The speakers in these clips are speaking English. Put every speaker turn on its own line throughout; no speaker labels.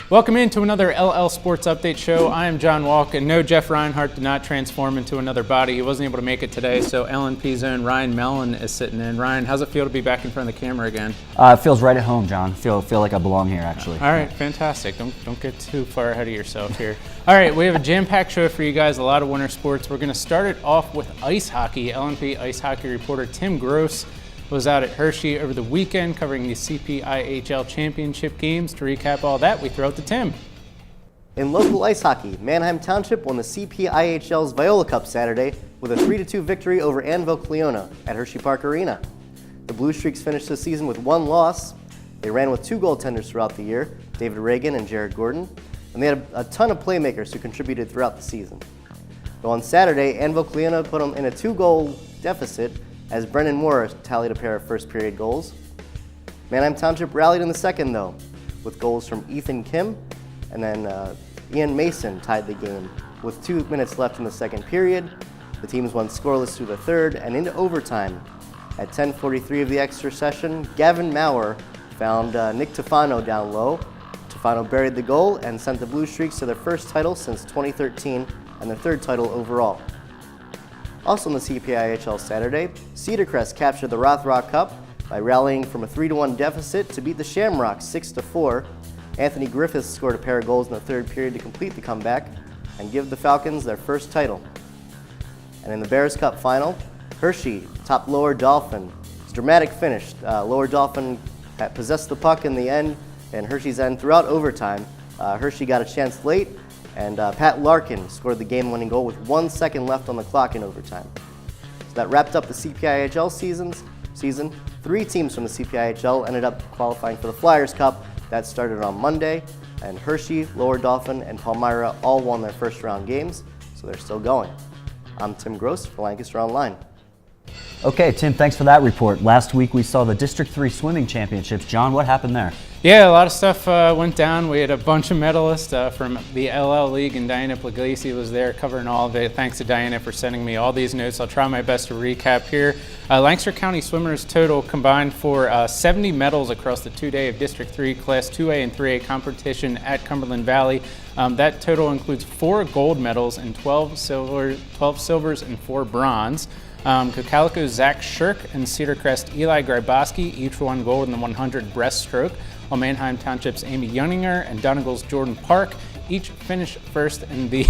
Welcome into another LL Sports Update show. I am John Walk, and no, Jeff Reinhart did not transform into another body. He wasn't able to make it today, so LNP's own Ryan Mellon is sitting in. Ryan, how's it feel to be back in front of the camera again?
It feels right at home, John. Feel like I belong here, actually.
All right, fantastic. Don't get too far ahead of yourself here. All right, we have a jam-packed show for you guys, a lot of winter sports. We're going to start it off with ice hockey. LNP ice hockey reporter Tim Gross was out at Hershey over the weekend covering the CPIHL championship games. To recap all that, we throw it to Tim.
In local ice hockey, Manheim Township won the CPIHL's Viola Cup Saturday with a 3-2 victory over Annville-Cleona at Hershey Park Arena. The Blue Streaks finished the season with one loss. They ran with two goaltenders throughout the year, David Reagan and Jared Gordon, and they had a ton of playmakers who contributed throughout the season. Though on Saturday, Annville-Cleona put them in a 2-goal deficit as Brendan Moore tallied a pair of first-period goals. Manheim Township rallied in the second, though, with goals from Ethan Kim, and then Ian Mason tied the game with 2 minutes left in the second period. The teams won scoreless through the third and into overtime. At 10:43 of the extra session, Gavin Maurer found Nick Tufano down low. Tufano buried the goal and sent the Blue Streaks to their first title since 2013 and their third title overall. Also in the CPIHL Saturday, Cedar Crest captured the Rothrock Cup by rallying from a 3-1 deficit to beat the Shamrocks 6-4. Anthony Griffiths scored a pair of goals in the third period to complete the comeback and give the Falcons their first title. And in the Bears Cup final, Hershey topped Lower Dolphin. It's a dramatic finish. Lower Dolphin possessed the puck in the end and Hershey's end throughout overtime. Hershey got a chance late, and Pat Larkin scored the game-winning goal with 1 second left on the clock in overtime. So that wrapped up the CPIHL season. 3 teams from the CPIHL ended up qualifying for the Flyers Cup. That started on Monday, and Hershey, Lower Dolphin, and Palmyra all won their first-round games, so they're still going. I'm Tim Gross for Lancaster Online.
Okay, Tim, thanks for that report. Last week we saw the District 3 swimming championships. John, what happened there?
Yeah, a lot of stuff went down. We had a bunch of medalists from the LL League, and Diana Puglisi was there covering all of it. Thanks to Diana for sending me all these notes. I'll try my best to recap here. Lancaster County swimmers total combined for 70 medals across the 2-day of District 3 Class 2A and 3A competition at Cumberland Valley. That total includes 4 gold medals and 12 silvers and 4 bronze. Cocalico's Zach Shirk and Cedar Crest Eli Gryboski each won gold in the 100 breaststroke, while Manheim Township's Amy Younginger and Donegal's Jordan Park each finished first in the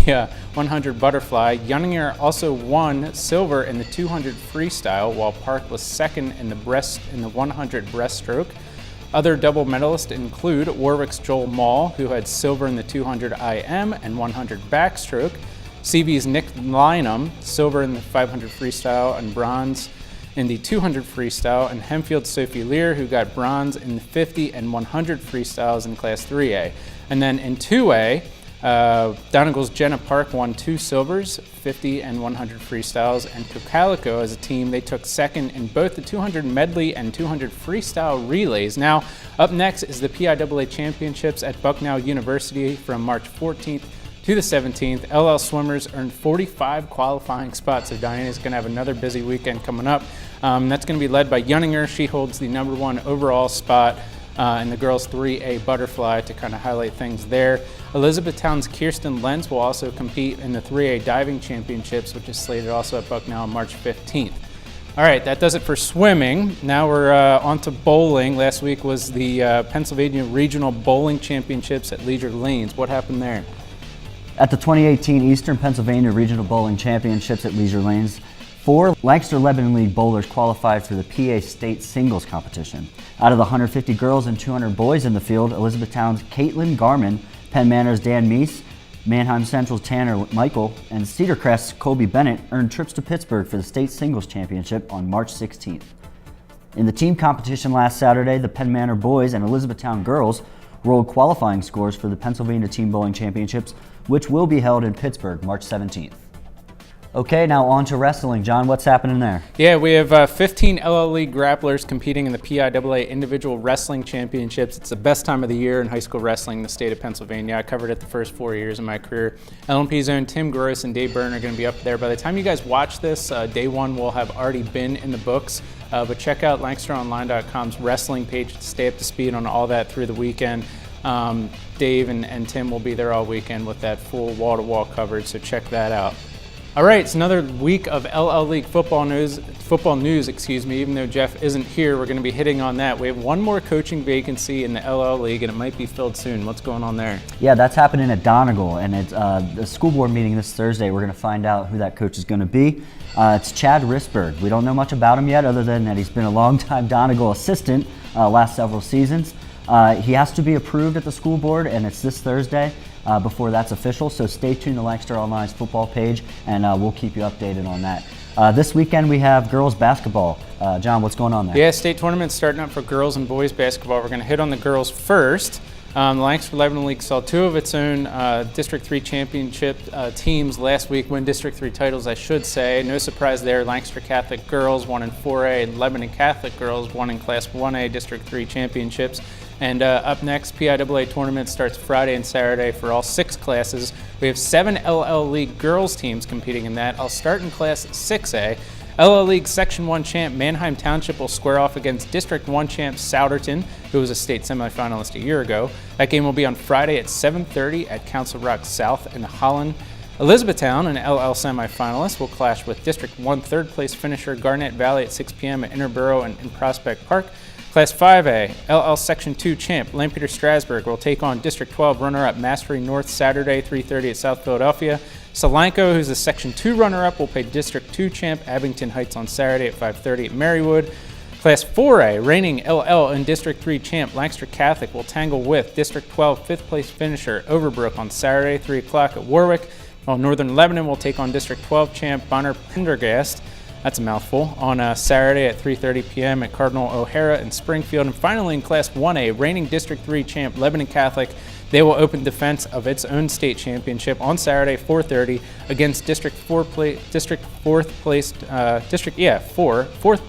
100 butterfly. Younginger also won silver in the 200 freestyle, while Park was second in the 100 breaststroke. Other double medalists include Warwick's Joel Mall, who had silver in the 200 IM and 100 backstroke, CV's Nick Lynham, silver in the 500 freestyle and bronze in the 200 freestyle, and Hempfield's Sophie Lear, who got bronze in the 50 and 100 freestyles in Class 3A. And then in 2A, Donegal's Jenna Park won 2 silvers, 50 and 100 freestyles, and Cocalico as a team, they took second in both the 200 medley and 200 freestyle relays. Now, up next is the PIAA Championships at Bucknell University from March 14th to the 17th. LL swimmers earned 45 qualifying spots, so Diana's going to have another busy weekend coming up. That's going to be led by Younginger. She holds the #1 overall spot in the girls 3A butterfly to kind of highlight things there. Elizabethtown's Kirsten Lentz will also compete in the 3A diving championships, which is slated also at Bucknell on March 15th. All right, that does it for swimming. Now we're on to bowling. Last week was the Pennsylvania Regional Bowling Championships at Leisure Lanes. What happened there?
At the 2018 Eastern Pennsylvania Regional Bowling Championships at Leisure Lanes, 4 Lancaster-Lebanon League bowlers qualified for the PA State Singles Competition. Out of the 150 girls and 200 boys in the field, Elizabethtown's Caitlin Garman, Penn Manor's Dan Meese, Manheim Central's Tanner Michael, and Cedar Crest's Kobe Bennett earned trips to Pittsburgh for the State Singles Championship on March 16th. In the team competition last Saturday, the Penn Manor boys and Elizabethtown girls rolled qualifying scores for the Pennsylvania Team Bowling Championships, which will be held in Pittsburgh March 17th. Okay, now on to wrestling. John, what's happening there?
Yeah, we have 15 LL League grapplers competing in the PIAA Individual Wrestling Championships. It's the best time of the year in high school wrestling in the state of Pennsylvania. I covered it the first 4 years of my career. LNP's own Tim Gross and Dave Byrne are going to be up there. By the time you guys watch this, day one will have already been in the books. But check out LancasterOnline.com's wrestling page to stay up to speed on all that through the weekend. Dave and Tim will be there all weekend with that full wall-to-wall coverage, so check that out. All right, it's another week of LL League football news, even though Jeff isn't here, we're going to be hitting on that. We have one more coaching vacancy in the LL League, and it might be filled soon. What's going on there?
Yeah, that's happening at Donegal, and it's the school board meeting this Thursday. We're going to find out who that coach is going to be. It's Chad Risberg. We don't know much about him yet, other than that he's been a long-time Donegal assistant last several seasons. He has to be approved at the school board, and it's this Thursday before that's official. So stay tuned to Lancaster Online's football page, and we'll keep you updated on that. This weekend we have girls basketball. John, what's going on there?
Yeah, state tournament's starting up for girls and boys basketball. We're going to hit on the girls first. The Lancaster-Lebanon League saw two of its own District 3 championship teams last week win District 3 titles, I should say. No surprise there. Lancaster Catholic girls won in 4A, and Lebanon Catholic girls won in Class 1A District 3 championships. And up next, PIAA tournament starts Friday and Saturday for all 6 classes. We have 7 LL League girls teams competing in that. I'll start in Class 6A. LL League Section 1 champ Manheim Township will square off against District 1 champ Souderton, who was a state semifinalist a year ago. That game will be on Friday at 7:30 at Council Rock South in Holland. Elizabethtown, an LL semifinalist, will clash with District 1 third place finisher Garnett Valley at 6 p.m. at Interborough and in Prospect Park. Class 5A, LL Section 2 champ Lampeter-Strasburg will take on District 12 runner-up Mastery North Saturday, 3:30 at South Philadelphia. Solanco, who's the Section 2 runner-up, will play District 2 champ Abington Heights on Saturday at 5:30 at Marywood. Class 4A, reigning LL and District 3 champ Lancaster Catholic will tangle with District 12 fifth place finisher Overbrook on Saturday, 3 o'clock at Warwick, while Northern Lebanon will take on District 12 champ Bonner Pendergast. That's a mouthful. On Saturday at 3:30 p.m. at Cardinal O'Hara in Springfield. And finally in Class 1A, reigning District 3 champ Lebanon Catholic, they will open defense of its own state championship on Saturday, 4:30, against fourth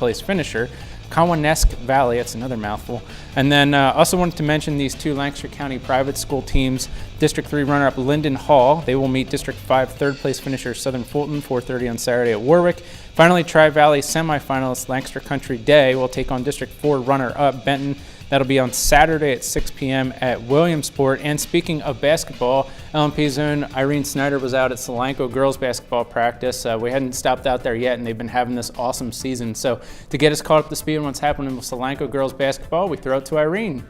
place finisher Cowanesque Valley. That's another mouthful. And then also wanted to mention these two Lancaster County private school teams. District 3 runner-up Linden Hall. They will meet District 5 third place finisher Southern Fulton, 4:30 on Saturday at Warwick. Finally, Tri-Valley semifinalist Lancaster Country Day will take on District 4 runner-up Benton. That'll be on Saturday at 6 p.m. at Williamsport. And speaking of basketball, LNP's own Irene Snyder was out at Solanco girls basketball practice. We hadn't stopped out there yet, and they've been having this awesome season. So to get us caught up to speed on what's happening with Solanco girls basketball, we throw it to Irene.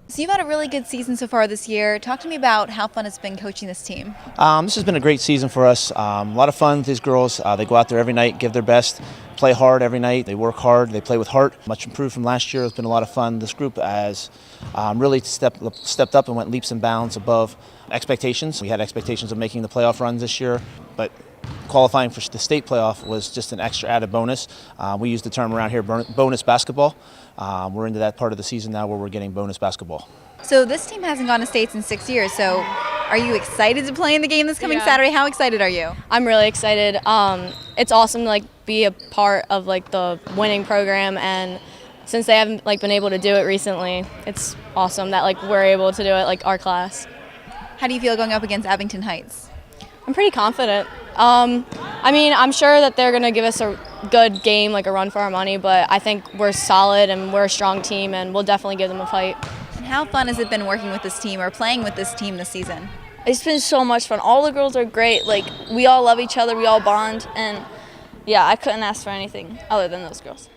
So you've had a really good season so far this year. Talk to me about how fun it's been coaching this team.
This has been a great season for us. A lot of fun with these girls. They go out there every night, give their best, play hard every night. They work hard, they play with heart. Much improved from last year. It's been a lot of fun. This group has really stepped up and went leaps and bounds above expectations. We had expectations of making the playoff runs this year, but qualifying for the state playoff was just an extra added bonus. We use the term around here, bonus basketball. We're into that part of the season now where we're getting bonus basketball.
So this team hasn't gone to states in 6 years, so are you excited to play in the game this coming Saturday? How excited are you?
I'm really excited. It's awesome to be a part of the winning program, and since they haven't been able to do it recently, it's awesome that we're able to do it our class.
How do you feel going up against Abington Heights?
I'm pretty confident. I'm sure that they're going to give us a good game, a run for our money, but I think we're solid and we're a strong team, and we'll definitely give them a fight.
And how fun has it been working with this team or playing with this team this season?
It's been so much fun. All the girls are great. We all love each other. We all bond. And, yeah, I couldn't ask for anything other than those girls.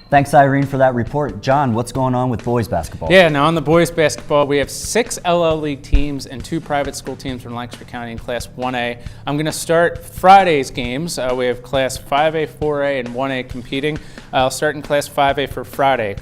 Thanks, Irene, for that report. John, what's going on with boys basketball?
Yeah, now on the boys basketball, we have 6 LL League teams and 2 private school teams from Lancaster County in Class 1A. I'm going to start Friday's games. We have Class 5A, 4A, and 1A competing. I'll start in Class 5A for Friday.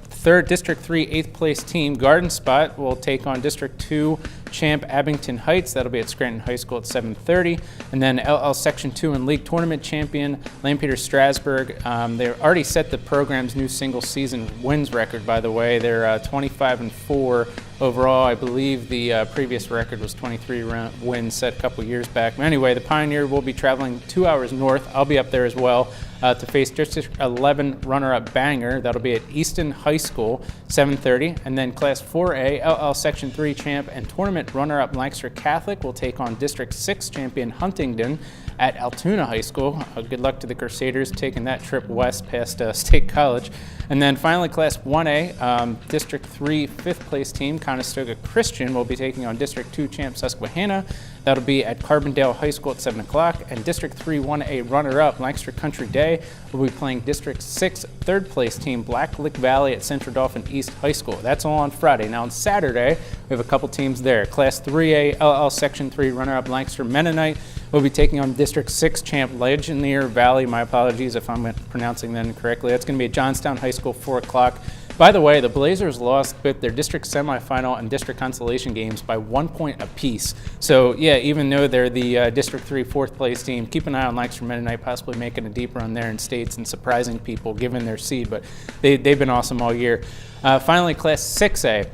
Third District 3 8th place team, Garden Spot, will take on District 2 champ Abington Heights. That'll be at Scranton High School at 7:30. And then LL Section 2 and League Tournament champion Lampeter-Strasburg. They already set the program's new single season wins record, by the way. They're 25-4 overall. I believe the previous record was 23 wins set a couple years back. But anyway, the Pioneer will be traveling 2 hours north. I'll be up there as well to face District 11 runner-up Bangor. That'll be at Easton High School, 7:30. And then Class 4A, LL Section 3 champ and tournament runner-up Lancaster Catholic will take on District 6 champion Huntingdon at Altoona High School. Good luck to the Crusaders taking that trip west past State College. And then finally, Class 1A, District 3 fifth place team, Conestoga Christian, will be taking on District 2 champ Susquehanna. That'll be at Carbondale High School at 7 o'clock. And District 3 1A runner-up, Lancaster Country Day, will be playing District 6 third place team, Black Lick Valley at Central Dauphin East High School. That's all on Friday. Now on Saturday, we have a couple teams there. Class 3A LL Section 3 runner-up, Lancaster Mennonite, will be taking on District 6 champ Legionnaire Valley. My apologies if I'm pronouncing that incorrectly. That's going to be at Johnstown High School, 4 o'clock. By the way, the Blazers lost both their district semifinal and district consolation games by 1 point apiece. So, yeah, even though they're the District 3 fourth place team, keep an eye on Lancaster Mennonite possibly making a deep run there in states and surprising people given their seed. But they've been awesome all year. Finally, Class 6A.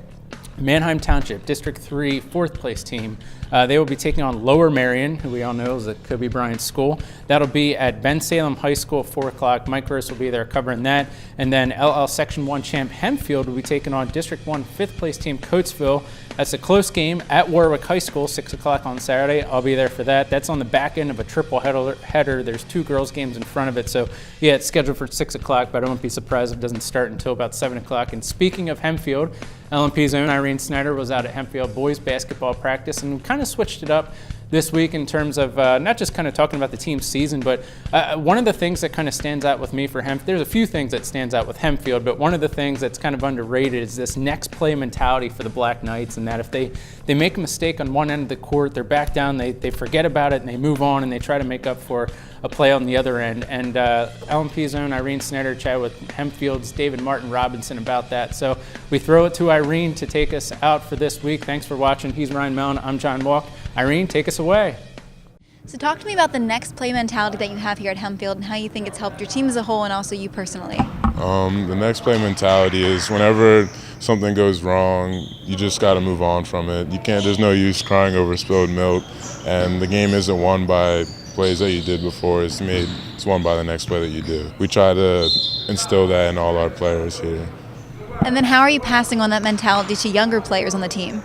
Manheim Township, District 3 fourth place team. They will be taking on Lower Marion, who we all know is at Kobe Bryant School. That'll be at Ben Salem High School, 4 o'clock. Mike Gross will be there covering that. And then LL Section 1 champ Hempfield will be taking on District 1 fifth place team Coatesville. That's a close game at Warwick High School, 6 o'clock on Saturday. I'll be there for that. That's on the back end of a triple header. There's 2 girls' games in front of it. So, yeah, it's scheduled for 6 o'clock, but I won't be surprised if it doesn't start until about 7 o'clock. And speaking of Hempfield, LNP's own Irene Snyder was out at Hempfield boys basketball practice, and we kind of switched it up this week in terms of not just kind of talking about the team's season, but one of the things that kind of stands out with me for there's a few things that stands out with Hempfield, but one of the things that's kind of underrated is this next play mentality for the Black Knights, and that if they make a mistake on one end of the court, they're back down, they forget about it, and they move on, and they try to make up for a play on the other end. And LNP's own Irene Snyder chatted with Hempfield's David Martin Robinson about that. So we throw it to Irene to take us out for this week. Thanks for watching. He's Ryan Mellon. I'm John Walk. Irene, take us away.
So talk to me about the next play mentality that you have here at Hempfield and how you think it's helped your team as a whole and also you personally.
The next play mentality is whenever something goes wrong, you just got to move on from it. There's no use crying over spilled milk, and the game isn't won by plays that you did before. It's won by the next play that you do. We try to instill that in all our players here.
And then how are you passing on that mentality to younger players on the team?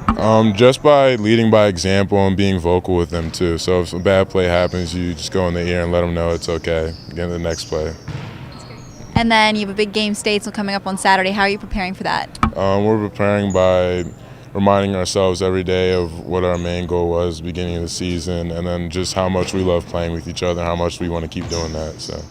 Just by leading by example and being vocal with them too. So if a bad play happens, you just go in the ear and let them know it's okay. Get to the next play.
And then you have a big game Statesville coming up on Saturday. How are you preparing for that?
We're preparing by reminding ourselves every day of what our main goal was beginning of the season, and then just how much we love playing with each other, how much we want to keep doing that. So.